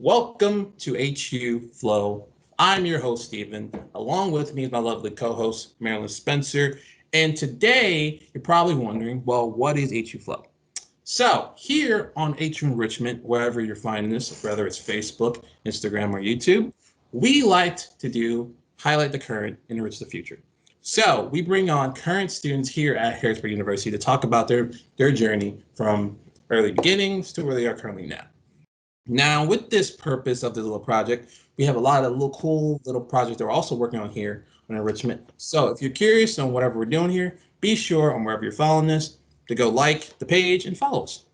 Welcome to HU Flow. I'm your host, Stephen. Along with me is my lovely co-host, Marilyn Spencer. And today, you're probably wondering, well, what is HU Flow? So here on HU Enrichment, wherever you're finding this, whether it's Facebook, Instagram, or YouTube, we like to do highlight the current, enrich the future. So we bring on current students here at Harrisburg University to talk about their journey from early beginnings to where they are currently now. Now, with this purpose of this little project, we have a lot of little cool little projects that we're also working on here on Enrichment. So if you're curious on whatever we're doing here, be sure on wherever you're following this to go like the page and follow us.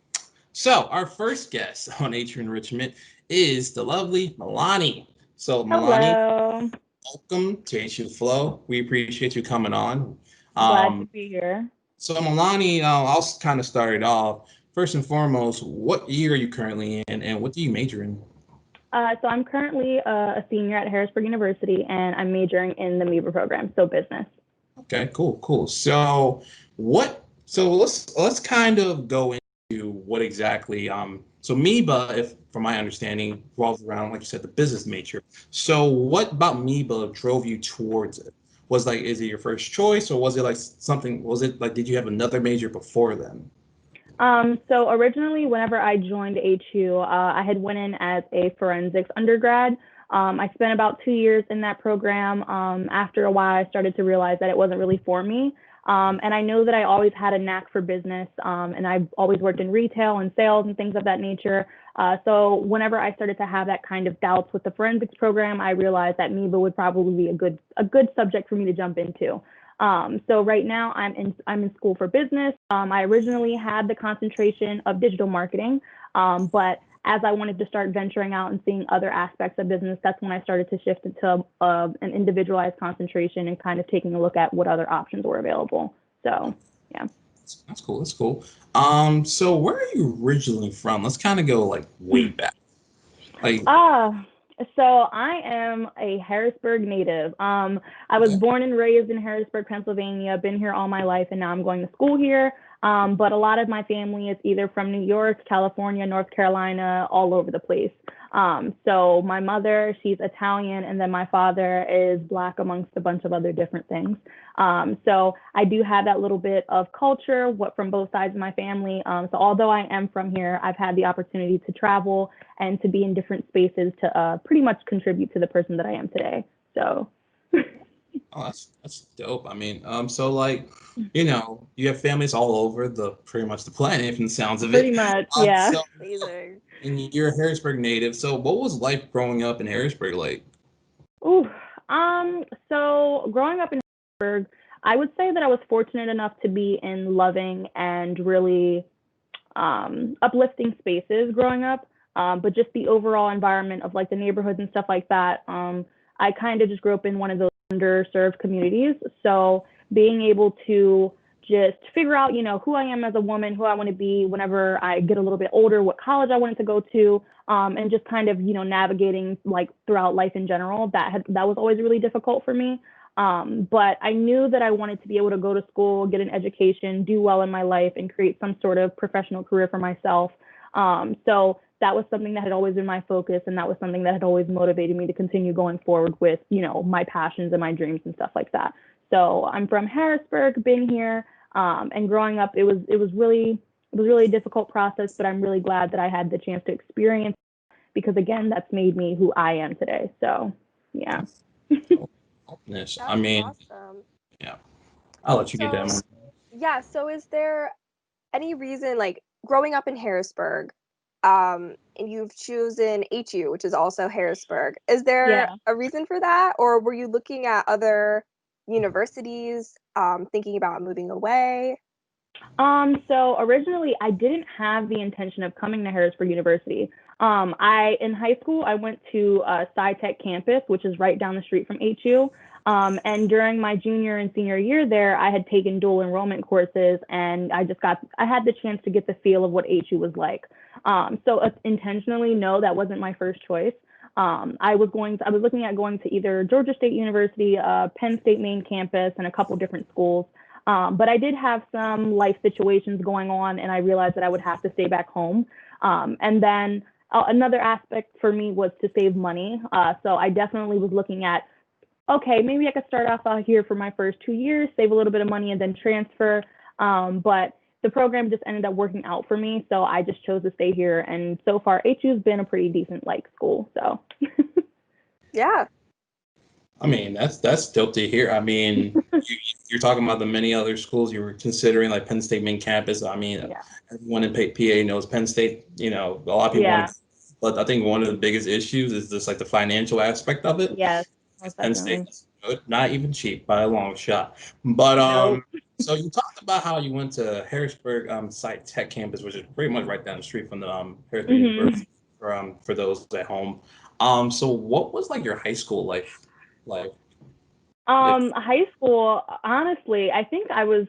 So our first guest on HU Enrichment is the lovely Mai-Lani. So Mai-Lani, Hello. welcome to HU Flow. We appreciate you coming on. Glad to be here. So Mai-Lani, I'll kind of start it off. First and foremost, what year are you currently in, and what do you major in? So I'm currently a senior at Harrisburg University, and I'm majoring in the MIBA program, so business. Okay, cool. So let's kind of go into what exactly so MIBA, if from my understanding, revolves around, like you said, the business major. So what about MIBA drove you towards it? Is it your first choice, or was it like did you have another major before then? So originally, whenever I joined HU, I had went in as a forensics undergrad. I spent about 2 years in that program. After a while, I started to realize that it wasn't really for me. And I know that I always had a knack for business, and I've always worked in retail and sales and things of that nature. So whenever I started to have that kind of doubts with the forensics program, I realized that MIBA would probably be a good subject for me to jump into. So right now I'm in school for business. I originally had the concentration of digital marketing, but as I wanted to start venturing out and seeing other aspects of business, that's when I started to shift into an individualized concentration and kind of taking a look at what other options were available. So, yeah. That's cool. So where are you originally from? Let's kind of go like way back. So I am a Harrisburg native. I was born and raised in Harrisburg, Pennsylvania, been here all my life, and now I'm going to school here. But a lot of my family is either from New York, California, North Carolina, all over the place. So my mother, she's Italian, and then my father is Black amongst a bunch of other different things. So I do have that little bit of culture from both sides of my family. So although I am from here, I've had the opportunity to travel and to be in different spaces to pretty much contribute to the person that I am today. So. Oh, that's dope. I mean, so like, you have families all over pretty much the planet, from the sounds of it. Pretty much, yeah. So, and you're a Harrisburg native. So, what was life growing up in Harrisburg like? Ooh, so growing up in Pittsburgh, I would say that I was fortunate enough to be in loving and really uplifting spaces growing up. But just the overall environment of like the neighborhoods and stuff like that, I kind of just grew up in one of those underserved communities. So being able to just figure out, who I am as a woman, who I want to be whenever I get a little bit older, what college I wanted to go to, and just kind of, navigating like throughout life in general, that was always really difficult for me. But I knew that I wanted to be able to go to school, get an education, do well in my life, and create some sort of professional career for myself. So that was something that had always been my focus, and that was something that had always motivated me to continue going forward with, my passions and my dreams and stuff like that. So I'm from Harrisburg, been here, and growing up, it was really a difficult process, but I'm really glad that I had the chance to experience it, because again, that's made me who I am today. So yeah. I mean, awesome. Yeah, I'll let you get that one. Yeah. So is there any reason, like growing up in Harrisburg, and you've chosen HU, which is also Harrisburg, is there a reason for that? Or were you looking at other universities, thinking about moving away? So originally I didn't have the intention of coming to Harrisburg University. In high school, I went to SciTech campus, which is right down the street from HU. And during my junior and senior year there, I had taken dual enrollment courses, and I had the chance to get the feel of what HU was like. So intentionally, no, that wasn't my first choice. I was looking at going to either Georgia State University, Penn State main campus, and a couple different schools. But I did have some life situations going on, and I realized that I would have to stay back home. And then another aspect for me was to save money. So I definitely was looking at, okay, maybe I could start off out here for my first 2 years, save a little bit of money, and then transfer. But the program just ended up working out for me, so I just chose to stay here. And so far, HU's been a pretty decent school. So. Yeah. I mean, that's dope to hear. I mean, you're talking about the many other schools you were considering, like Penn State main campus. I mean, Yeah. everyone in PA knows Penn State. You know, a lot of people want to, but I think one of the biggest issues is just like the financial aspect of it. Yes, Penn definitely. State is good, not even cheap by a long shot. But Nope. so you talked about how you went to Harrisburg Site Tech campus, which is pretty much right down the street from the Harrisburg University. For those at home. So what was like your high school life like? High school, honestly, I think I was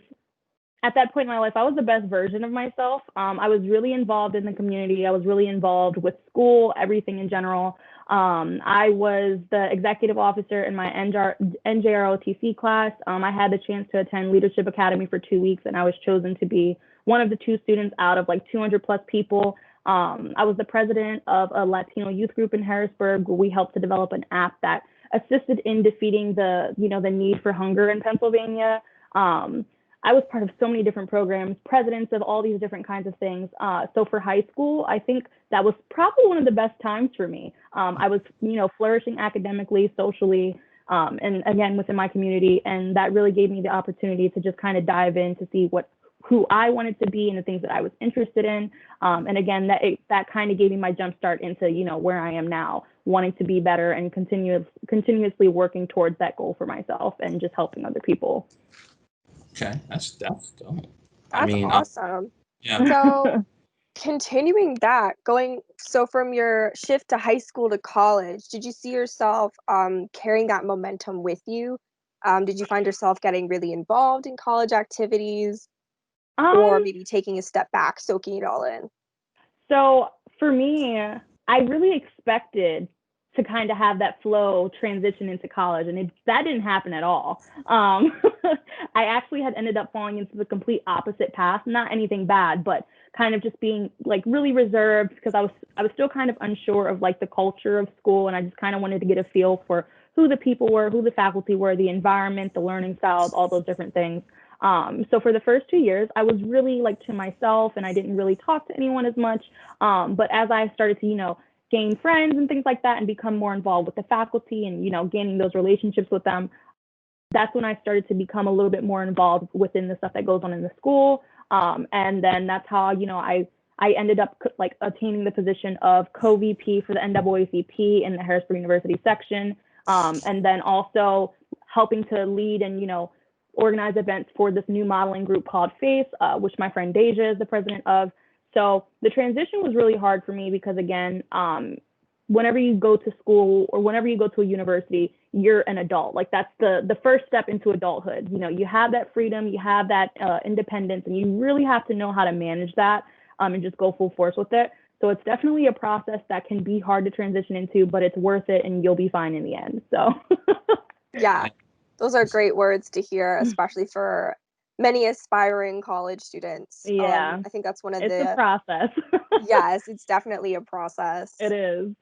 at that point in my life, I was the best version of myself. I was really involved in the community. I was really involved with school, everything in general. I was the executive officer in my NJROTC class. I had the chance to attend Leadership Academy for 2 weeks, and I was chosen to be one of the 2 students out of 200 plus people. I was the president of a Latino youth group in Harrisburg, where we helped to develop an app that assisted in defeating the need for hunger in Pennsylvania. I was part of so many different programs, presidents of all these different kinds of things. So for high school, I think that was probably one of the best times for me. I was, flourishing academically, socially, and again, within my community. And that really gave me the opportunity to just kind of dive in to see who I wanted to be and the things that I was interested in. And again, that kind of gave me my jump start into, where I am now, wanting to be better and continuously working towards that goal for myself and just helping other people. Okay, that's dope. That's awesome. Yeah. So continuing that, from your shift to high school to college, did you see yourself carrying that momentum with you? Did you find yourself getting really involved in college activities, or maybe taking a step back, soaking it all in? So for me, I really expected to kind of have that flow transition into college, and that didn't happen at all. I actually had ended up falling into the complete opposite path. Not anything bad, but kind of just being really reserved, because I was still kind of unsure of the culture of school, and I just kind of wanted to get a feel for who the people were, who the faculty were, the environment, the learning styles, all those different things. So for the first 2 years, I was really to myself, and I didn't really talk to anyone as much. But as I started to, gain friends and things like that and become more involved with the faculty and, gaining those relationships with them, that's when I started to become a little bit more involved within the stuff that goes on in the school. And then that's how, I ended up attaining the position of co-VP for the NAACP in the Harrisburg University section. And then also helping to lead and, organize events for this new modeling group called FACE, which my friend Deja is the president of. So the transition was really hard for me because, again, whenever you go to school or whenever you go to a university, you're an adult. That's the first step into adulthood. You have that freedom, you have that independence, and you really have to know how to manage that and just go full force with it. So it's definitely a process that can be hard to transition into, but it's worth it, and you'll be fine in the end. So yeah, those are great words to hear, especially for many aspiring college students. Yeah, I think that's one of it's a process. Yes, it's definitely a process. It is.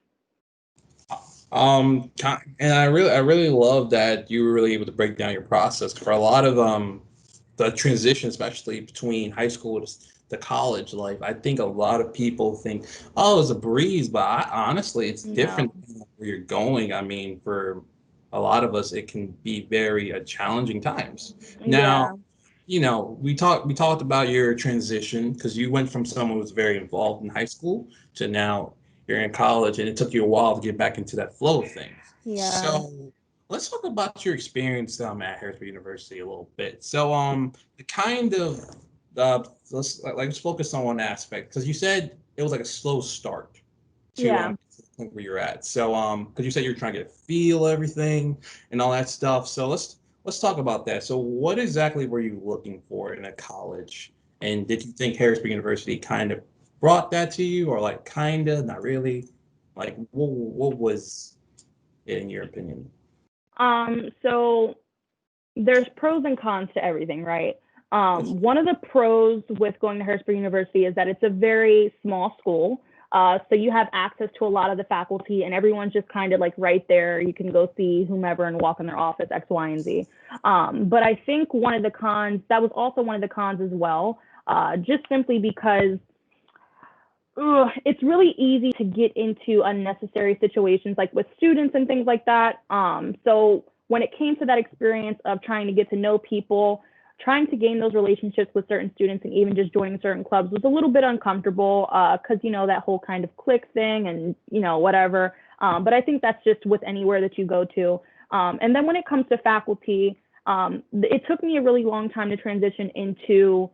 And I really love that you were really able to break down your process for a lot of the transition, especially between high school to college life. I think a lot of people think, oh, it's a breeze, but honestly, it's different where you're going. I mean, for a lot of us, it can be very challenging times. Now, we talked about your transition because you went from someone who was very involved in high school to now you're in college, and it took you a while to get back into that flow of things. Yeah. So let's talk about your experience at Harrisburg University a little bit. So the kind of let's focus on one aspect, because you said it was like a slow start to the point where you're at. So because you said you're trying to get a feel of everything and all that stuff. So let's talk about that. So what exactly were you looking for in a college? And did you think Harrisburg University kind of brought that to you, or kind of, not really? What was it in your opinion? So there's pros and cons to everything, right? One of the pros with going to Harrisburg University is that it's a very small school. So you have access to a lot of the faculty, and everyone's just kind of like right there. You can go see whomever and walk in their office, X, Y, and Z. But I think one of the cons, that was also one of the cons as well, just simply because it's really easy to get into unnecessary situations like with students and things like that. So when it came to that experience of trying to get to know people, trying to gain those relationships with certain students and even just joining certain clubs was a little bit uncomfortable because, that whole kind of clique thing and, whatever. But I think that's just with anywhere that you go to. And then when it comes to faculty, it took me a really long time to transition into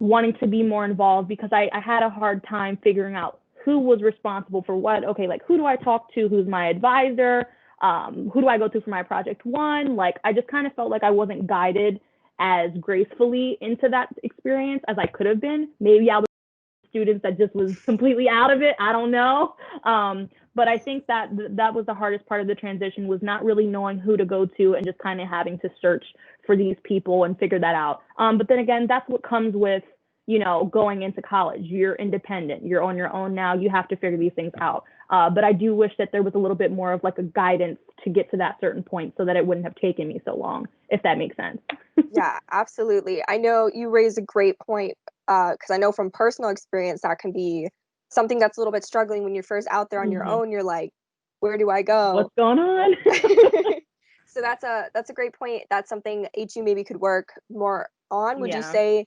wanting to be more involved because I had a hard time figuring out who was responsible for what. Okay, like who do I talk to? Who's my advisor? Who do I go to for my project one? Like, I just kind of felt like I wasn't guided as gracefully into that experience as I could have been. Maybe I was students that just was completely out of it. I don't know. But I think that that was the hardest part of the transition, was not really knowing who to go to and just kind of having to search for these people and figure that out. But then again, that's what comes with, going into college. You're independent. You're on your own now. You have to figure these things out. But I do wish that there was a little bit more of like a guidance to get to that certain point so that it wouldn't have taken me so long, if that makes sense. Yeah, absolutely. I know you raised a great point because I know from personal experience that can be something that's a little bit struggling when you're first out there on your own. You're like, where do I go? What's going on? So that's a great point. That's something HU maybe could work more on. Would you say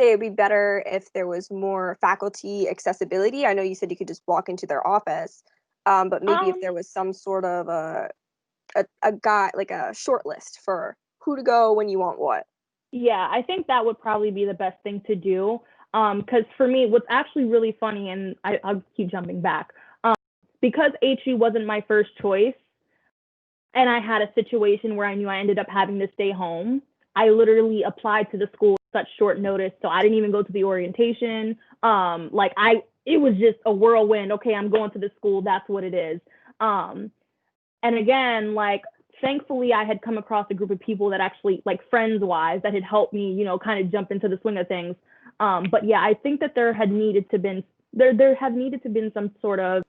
it'd be better if there was more faculty accessibility? I know you said you could just walk into their office, but maybe if there was some sort of a guide, like a short list for who to go when you want what. Yeah, I think that would probably be the best thing to do. Because for me, what's actually really funny, and I'll keep jumping back, because HU wasn't my first choice, and I had a situation where I knew I ended up having to stay home, I literally applied to the school at such short notice, so I didn't even go to the orientation. It was just a whirlwind. Okay, I'm going to the school. That's what it is. And again, like, thankfully, I had come across a group of people that actually, like, friends-wise, that had helped me, kind of jump into the swing of things. But yeah, I think that there had needed to been some sort of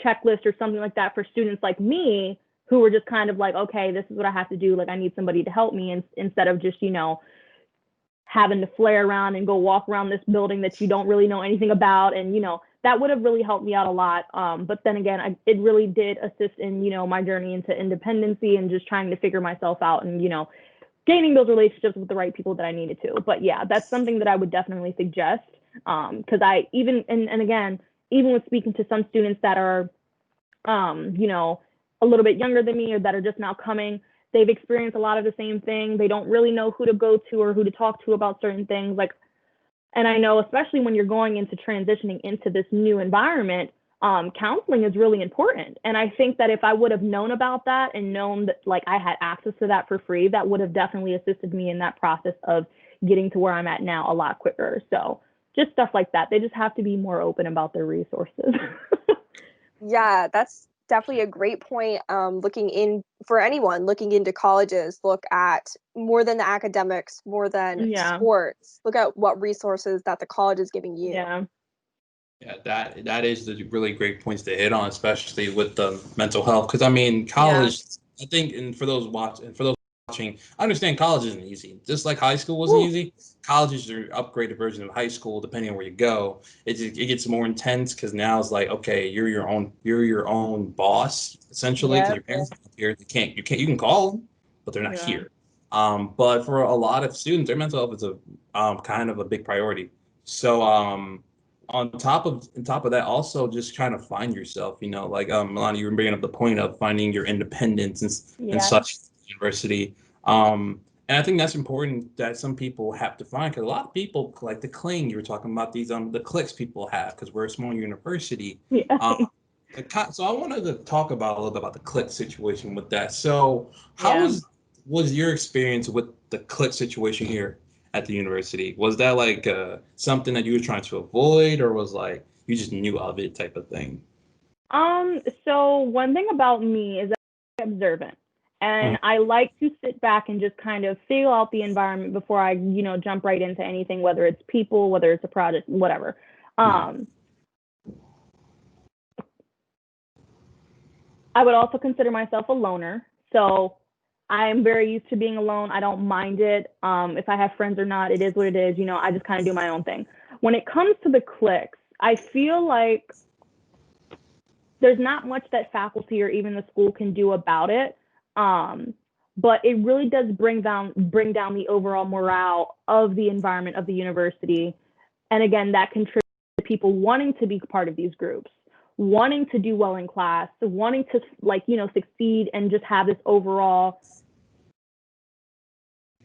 checklist or something like that for students like me who were just kind of like, okay, this is what I have to do. Like, I need somebody to help me, and instead of just, having to flare around and go walk around this building that you don't really know anything about. And, that would have really helped me out a lot. But then again, it really did assist in, my journey into independency and just trying to figure myself out and, gaining those relationships with the right people that I needed to. But yeah, that's something that I would definitely suggest. Because even with speaking to some students that are, a little bit younger than me or that are just now coming, they've experienced a lot of the same thing. They don't really know who to go to or who to talk to about certain things. And I know, especially when you're going into transitioning into this new environment, counseling is really important. And I think that if I would have known about that and known that, like, I had access to that for free, that would have definitely assisted me in that process of getting to where I'm at now a lot quicker. So just stuff like that. They just have to be more open about their resources. Yeah, that's definitely a great point. For anyone looking into colleges, look at more than the academics, more than sports. Look at what resources that the college is giving you. Yeah. Yeah, that is the really great points to hit on, especially with the mental health. Because I mean, college. I think, and for those watching, I understand college isn't easy. Just like high school wasn't easy, college is your upgraded version of high school. Depending on where you go, it gets more intense because now it's like, okay, you're your own boss essentially. Because your parents are not here, you can call them, but they're not here. But for a lot of students, their mental health is a kind of a big priority. So on top of that, also just trying to find yourself. Like Mai-Lani, you were bringing up the point of finding your independence and such university. And I think that's important that some people have to find, because a lot of people like to cling. You were talking about these the cliques people have because we're a small university. So I wanted to talk about a little bit about the clique situation with that. So how was your experience with the clique situation here at the university? Was that like something that you were trying to avoid, or was like you just knew of it type of thing? So one thing about me is that I'm observant. And I like to sit back and just kind of feel out the environment before I, jump right into anything, whether it's people, whether it's a project, whatever. I would also consider myself a loner. So I am very used to being alone. I don't mind it. If I have friends or not, it is what it is. I just kind of do my own thing. When it comes to the cliques, I feel like there's not much that faculty or even the school can do about it. But it really does bring down the overall morale of the environment of the university. And again, that contributes to people wanting to be part of these groups, wanting to do well in class, wanting to succeed and just have this overall,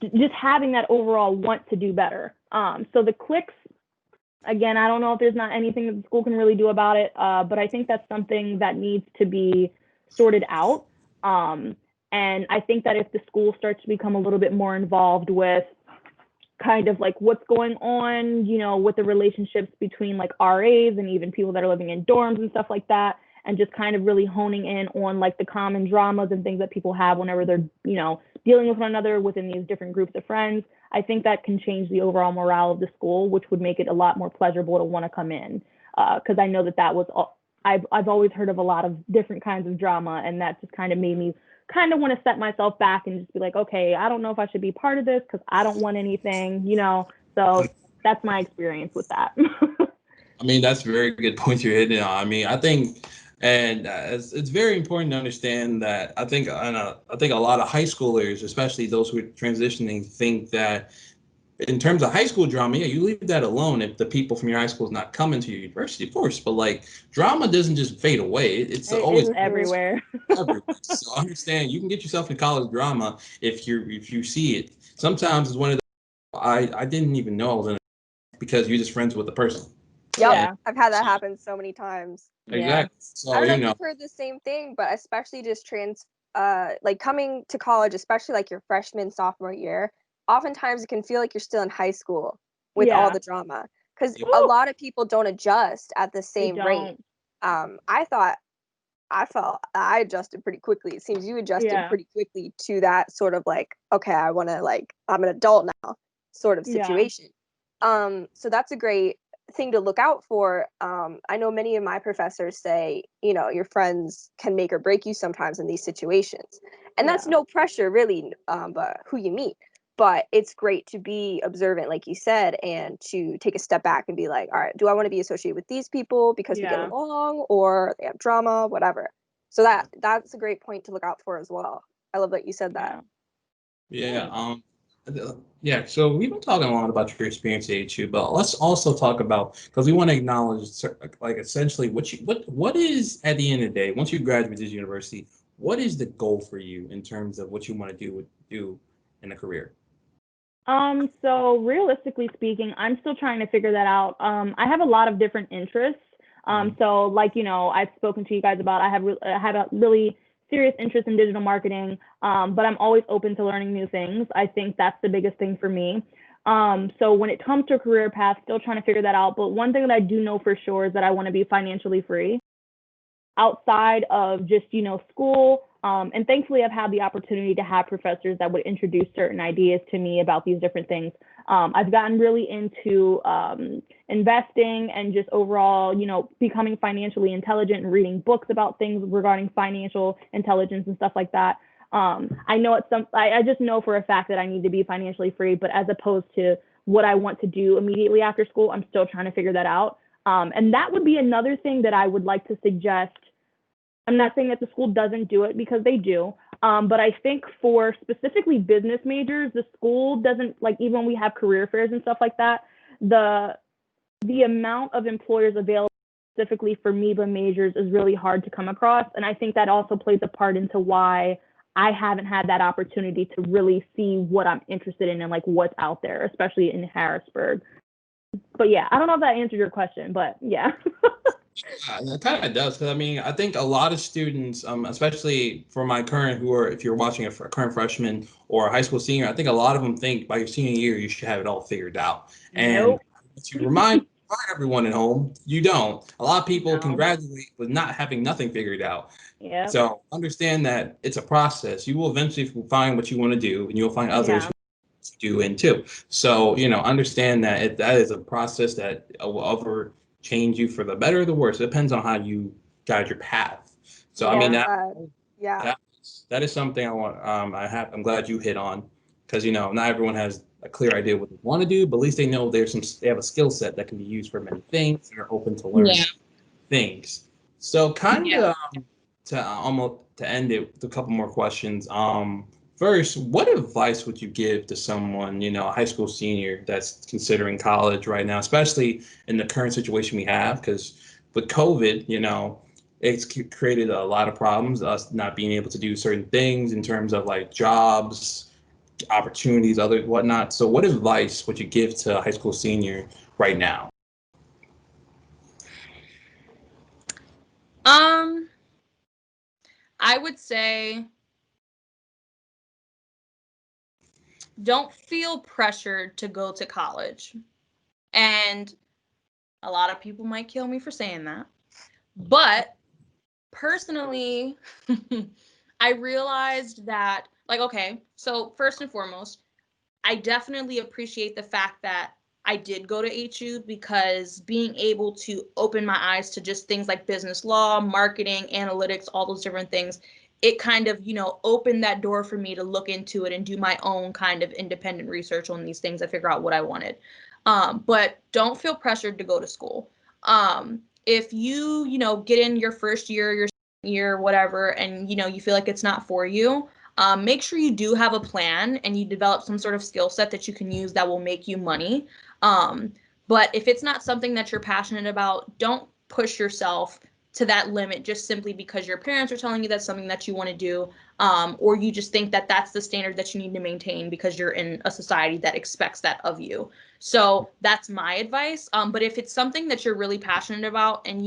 just having that overall want to do better. So the cliques, again, I don't know if there's not anything that the school can really do about it, but I think that's something that needs to be sorted out. And I think that if the school starts to become a little bit more involved with kind of like what's going on, with the relationships between like RAs and even people that are living in dorms and stuff like that, and just kind of really honing in on like the common dramas and things that people have whenever they're, dealing with one another within these different groups of friends, I think that can change the overall morale of the school, which would make it a lot more pleasurable to want to come in. Because I know that was, I've always heard of a lot of different kinds of drama, and that just kind of made me kind of want to set myself back and just be like, okay, I don't know if I should be part of this because I don't want anything, so that's my experience with that. I mean, that's a very good point you're hitting on. I mean, I think, and it's very important to understand that I think a lot of high schoolers, especially those who are transitioning, think that in terms of high school drama, yeah, you leave that alone if the people from your high school is not coming to your university, of course. But like drama doesn't just fade away; it's always everywhere. everywhere. So understand, you can get yourself in college drama if you see it. Sometimes it's one of the I didn't even know I was in it because you're just friends with the person. Yep. Yeah, I've had that happen so many times. Exactly. Yeah. So I don't know if you've heard the same thing, but especially just like coming to college, especially like your freshman, sophomore year, oftentimes it can feel like you're still in high school with all the drama because a lot of people don't adjust at the same rate. I adjusted pretty quickly. It seems you adjusted pretty quickly to that sort of like, okay, I'm an adult now sort of situation. So that's a great thing to look out for. I know many of my professors say, your friends can make or break you sometimes in these situations. And that's no pressure really, but who you meet. But it's great to be observant, like you said, and to take a step back and be like, all right, do I want to be associated with these people because we get along or they have drama, whatever. So that's a great point to look out for as well. I love that you said that. Yeah, so we've been talking a lot about your experience at HU, but let's also talk about, because we want to acknowledge, like, essentially what is, at the end of the day, once you graduate this university, what is the goal for you in terms of what you want to do in a career? So realistically speaking, I'm still trying to figure that out. I have a lot of different interests. So like, I've spoken to you guys about, I have a really serious interest in digital marketing, but I'm always open to learning new things. I think that's the biggest thing for me. So when it comes to a career path, still trying to figure that out. But one thing that I do know for sure is that I want to be financially free outside of just, school. And thankfully, I've had the opportunity to have professors that would introduce certain ideas to me about these different things. I've gotten really into investing and just overall, becoming financially intelligent and reading books about things regarding financial intelligence and stuff like that. I know I just know for a fact that I need to be financially free, but as opposed to what I want to do immediately after school, I'm still trying to figure that out. And that would be another thing that I would like to suggest. I'm not saying that the school doesn't do it because they do, but I think for specifically business majors, the school doesn't, like, even when we have career fairs and stuff like that, the amount of employers available specifically for MIBA majors is really hard to come across. And I think that also plays a part into why I haven't had that opportunity to really see what I'm interested in and like what's out there, especially in Harrisburg. But yeah, I don't know if that answered your question, but yeah. That kind of does, because I mean, I think a lot of students, especially for my current, if you're watching a current freshman or a high school senior, I think a lot of them think by your senior year you should have it all figured out. And to remind everyone at home. You don't. A lot of people can No. graduate with not having nothing figured out. Yeah. So understand that it's a process. You will eventually find what you want to do, and you'll find others Yeah. who do in too. So, understand that that is a process that will ever change you for the better or the worse. It depends on how you guide your path. So, I Well mean, said. Yeah. that, that is something I want, I'm glad you hit on, because, not everyone has a clear idea what they want to do, but at least they know they have a skill set that can be used for many things and are open to learn Yeah. things. So kind Yeah. of to end it with a couple more questions. First, what advice would you give to someone, a high school senior that's considering college right now, especially in the current situation we have? Because with COVID, it's created a lot of problems, us not being able to do certain things in terms of like jobs, opportunities, other whatnot. So what advice would you give to a high school senior right now? I would say don't feel pressured to go to college. And a lot of people might kill me for saying that. But personally, I realized that, like, okay, so first and foremost, I definitely appreciate the fact that I did go to HU, because being able to open my eyes to just things like business law, marketing, analytics, all those different things, it kind of, opened that door for me to look into it and do my own kind of independent research on these things and figure out what I wanted. But don't feel pressured to go to school. If you get in your first year, your second year, whatever, and, you feel like it's not for you, make sure you do have a plan and you develop some sort of skill set that you can use that will make you money. But if it's not something that you're passionate about, don't push yourself to that limit just simply because your parents are telling you that's something that you want to do, or you just think that that's the standard that you need to maintain because you're in a society that expects that of you. So that's my advice. But if it's something that you're really passionate about, and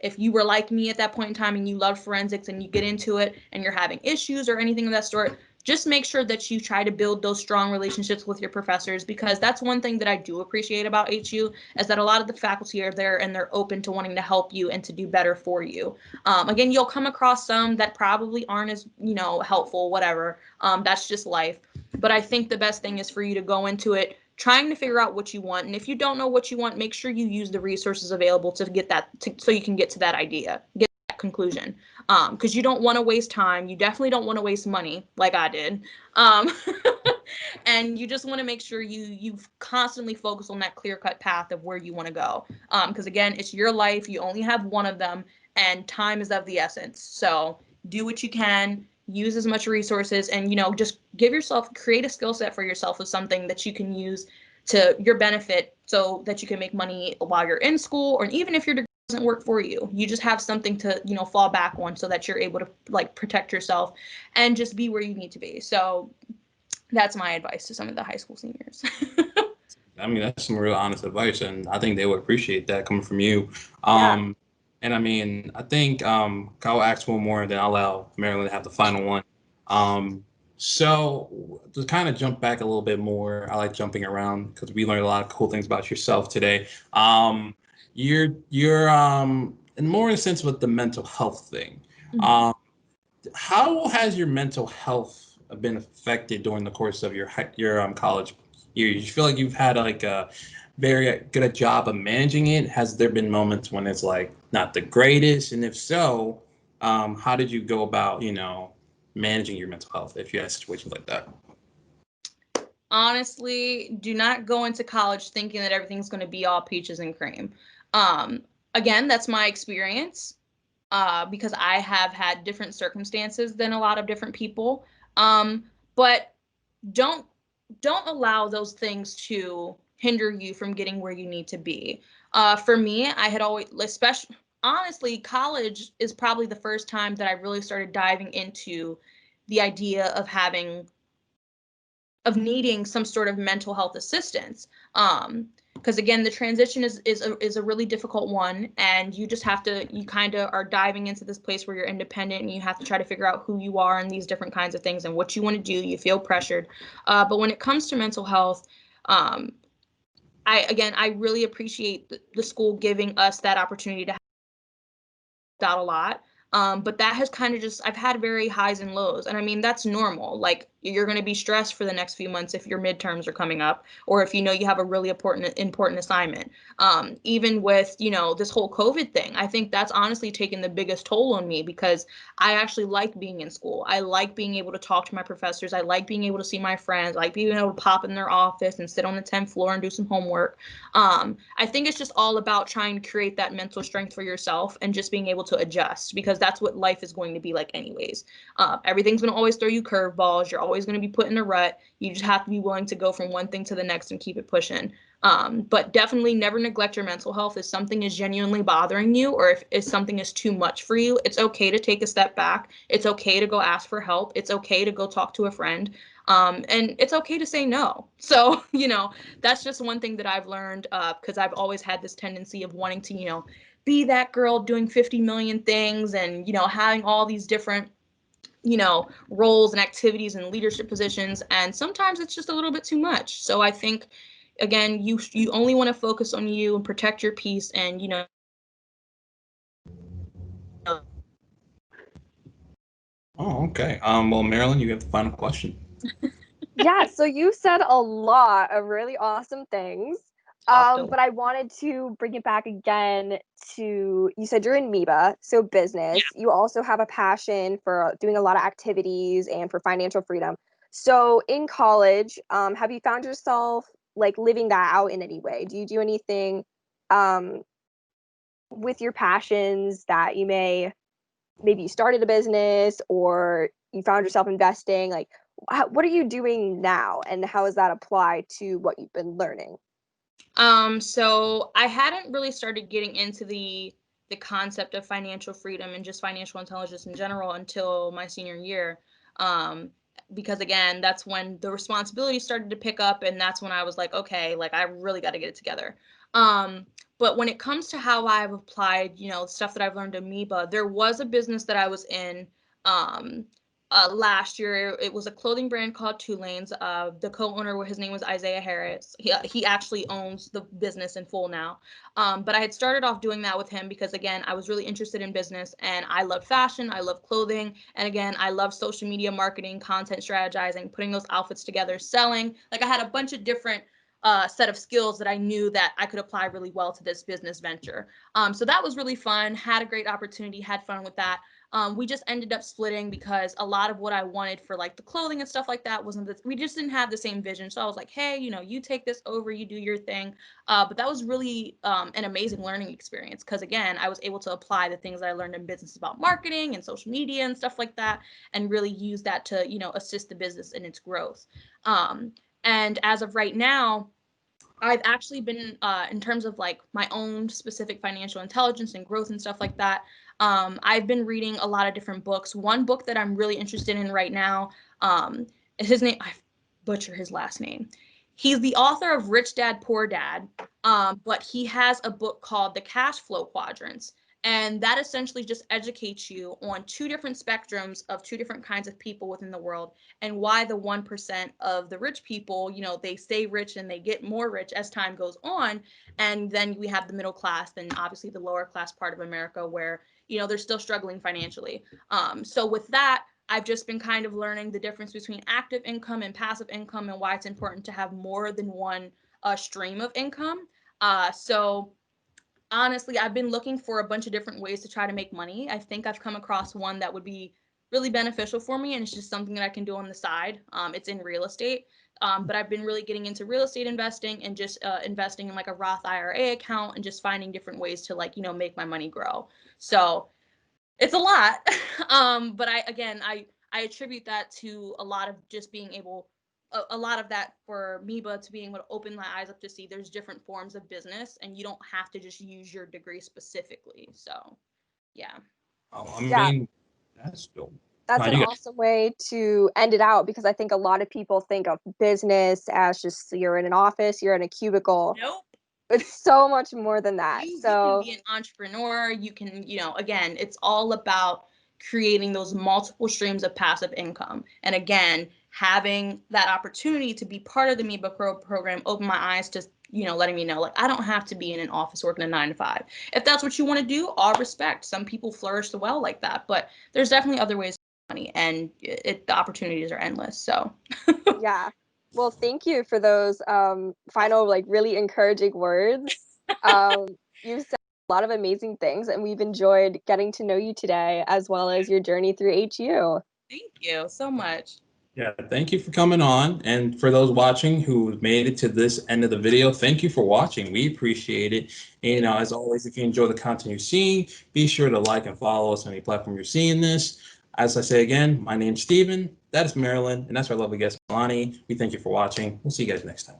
if you were like me at that point in time and you love forensics and you get into it and you're having issues or anything of that sort, just make sure that you try to build those strong relationships with your professors, because that's one thing that I do appreciate about HU, is that a lot of the faculty are there and they're open to wanting to help you and to do better for you. Again, you'll come across some that probably aren't as, helpful, whatever. That's just life. But I think the best thing is for you to go into it trying to figure out what you want. And if you don't know what you want, make sure you use the resources available to get that, so you can get to that idea, get that conclusion. Because you don't want to waste time. You definitely don't want to waste money like I did. And you just want to make sure you constantly focus on that clear-cut path of where you want to go. Because again, it's your life. You only have one of them, and time is of the essence. So do what you can, use as much resources, and just create a skill set for yourself of something that you can use to your benefit, so that you can make money while you're in school, or even if your degree doesn't work for you, you just have something to fall back on, so that you're able to like protect yourself and just be where you need to be. So that's my advice to some of the high school seniors. I mean, that's some real honest advice, and I think they would appreciate that coming from you. Yeah. And I mean, I think I'll ask one more, and then I'll allow Marilyn to have the final one. So to kind of jump back a little bit more, I like jumping around because we learned a lot of cool things about yourself today. You're and more in a sense with the mental health thing. Mhm. Um, how has your mental health been affected during the course of your college years? You feel like you've had like a very good job of managing it? Has there been moments when it's like not the greatest? And if so, how did you go about, managing your mental health if you had situations like that? Honestly, do not go into college thinking that everything's going to be all peaches and cream. Um, Again, that's my experience, because I have had different circumstances than a lot of different people. But don't don't allow those things to hinder you from getting where you need to be. For me, I had always, especially honestly, college is probably the first time that I really started diving into the idea of needing some sort of mental health assistance. Because again, the transition is a really difficult one, and you just have to, you kind of are diving into this place where you're independent, and you have to try to figure out who you are and these different kinds of things and what you want to do. You feel pressured, but when it comes to mental health, um, I really appreciate the school giving us that opportunity to have out a lot. But that has kind of just, I've had very highs and lows. And I mean, that's normal. Like, you're going to be stressed for the next few months if your midterms are coming up, or if you know you have a really important assignment. Even with, this whole COVID thing, I think that's honestly taken the biggest toll on me, because I actually like being in school. I like being able to talk to my professors. I like being able to see my friends. I like being able to pop in their office and sit on the 10th floor and do some homework. I think it's just all about trying to create that mental strength for yourself and just being able to adjust, because that's what life is going to be like anyways. Everything's going to always throw you curveballs. You're always going to be put in a rut. You just have to be willing to go from one thing to the next and keep it pushing. But definitely never neglect your mental health. If something is genuinely bothering you, or if something is too much for you, it's okay to take a step back. It's okay to go ask for help. It's okay to go talk to a friend. And it's okay to say no. So, that's just one thing that I've learned, because I've always had this tendency of wanting to, be that girl doing 50 million things and, having all these different, roles and activities and leadership positions. And sometimes it's just a little bit too much. So I think, again, you only want to focus on you and protect your peace, and, Oh, okay. Well, Marilyn, you have the final question. Yeah, so you said a lot of really awesome things. But I wanted to bring it back again to, you said you're in MEBA, so business. Yeah. You also have a passion for doing a lot of activities and for financial freedom. So in college, have you found yourself like living that out in any way? Do you do anything um, with your passions that maybe you started a business or you found yourself investing? Like, what are you doing now, and how does that apply to what you've been learning? So I hadn't really started getting into the concept of financial freedom and just financial intelligence in general until my senior year. Because again, that's when the responsibility started to pick up, and that's when I was like, okay, like I really got to get it together. But when it comes to how I've applied, stuff that I've learned in MEBA, there was a business that I was in last year. It was a clothing brand called Two Lanes. The co-owner, his name was Isaiah Harris. He actually owns the business in full now. But I had started off doing that with him because, again, I was really interested in business, and I love fashion. I love clothing. And again, I love social media marketing, content strategizing, putting those outfits together, selling. Like, I had a bunch of different set of skills that I knew that I could apply really well to this business venture. So that was really fun. Had a great opportunity, had fun with that. We just ended up splitting because a lot of what I wanted for like the clothing and stuff like that we just didn't have the same vision. So I was like, hey, you take this over, you do your thing. But that was really an amazing learning experience, because again, I was able to apply the things that I learned in business about marketing and social media and stuff like that, and really use that to, assist the business in its growth. And as of right now, I've actually been, in terms of like my own specific financial intelligence and growth and stuff like that, I've been reading a lot of different books. One book that I'm really interested in right now, his name, I butcher his last name. He's the author of Rich Dad, Poor Dad, but he has a book called The Cash Flow Quadrants. And that essentially just educates you on two different spectrums of two different kinds of people within the world, and why the 1% of the rich people, they stay rich and they get more rich as time goes on. And then we have the middle class, and obviously the lower class part of America where, they're still struggling financially. So with that, I've just been kind of learning the difference between active income and passive income, and why it's important to have more than one stream of income. So honestly, I've been looking for a bunch of different ways to try to make money. I think I've come across one that would be really beneficial for me, and it's just something that I can do on the side. It's in real estate. But I've been really getting into real estate investing, and just investing in like a Roth IRA account, and just finding different ways to make my money grow. So it's a lot. But I attribute that to a lot of just being able, a lot of that for MEBA, to being able to open my eyes up to see there's different forms of business, and you don't have to just use your degree specifically. So, yeah. Oh, Yeah, that's dope. that's an awesome way to end it out, because I think a lot of people think of business as just you're in an office, you're in a cubicle. Nope. It's so much more than that. You So can be an entrepreneur. You can, again, it's all about creating those multiple streams of passive income. And again, having that opportunity to be part of the MEBA program opened my eyes to, letting me know, like, I don't have to be in an office working a 9 to 5. If that's what you want to do, all respect. Some people flourish well like that, but there's definitely other ways to make money, and the opportunities are endless. So Yeah. Well, thank you for those final, like, really encouraging words. You've said a lot of amazing things, and we've enjoyed getting to know you today, as well as your journey through HU. thank you so much. Yeah, thank you for coming on. And for those watching who made it to this end of the video, thank you for watching. We appreciate it. And as always, if you enjoy the content you're seeing, be sure to like and follow us on any platform you're seeing this. As I say again, my name's Steven, that is Marilyn, and that's our lovely guest, Mai-Lani. We thank you for watching. We'll see you guys next time.